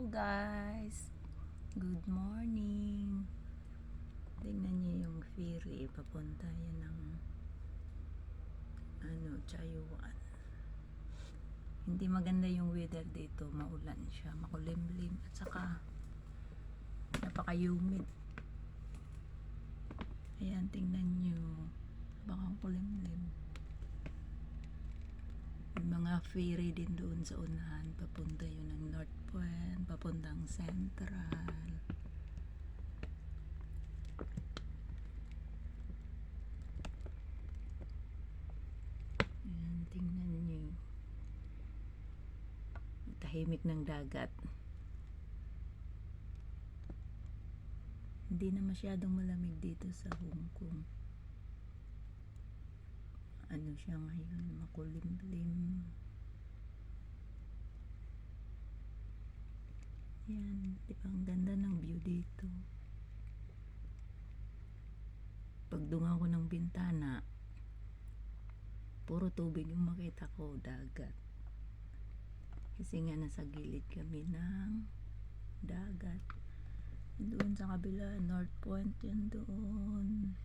Hello guys! Good morning! Tingnan niyo yung ferry. Papunta yan ng Chayuan. Hindi maganda yung weather dito. Maulan siya. Makulimlim. At saka napaka-humid. Ayan, tingnan niyo. Baka kulimlim. Mga ferry din doon sa unahan. Papunta yun ng North Point. Papuntang Central. Ayan, tingnan nyo. Tahimik ng dagat. Hindi na masyadong malamig dito sa Hong Kong. Ano siya ngayon? Makulimlim. Yan, di ba ang ganda ng view dito. Pagdungan ko ng bintana, puro tubig yung makita ko, dagat. Kasi nga nasa gilid kami ng dagat. Doon sa kabila, North Point yan doon.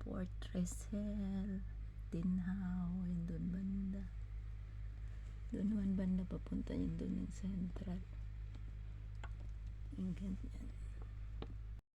Port Ressel, Tinhao, yan doon banda. Doon naman banda papunta yun doon ng Central. Yung ganyan.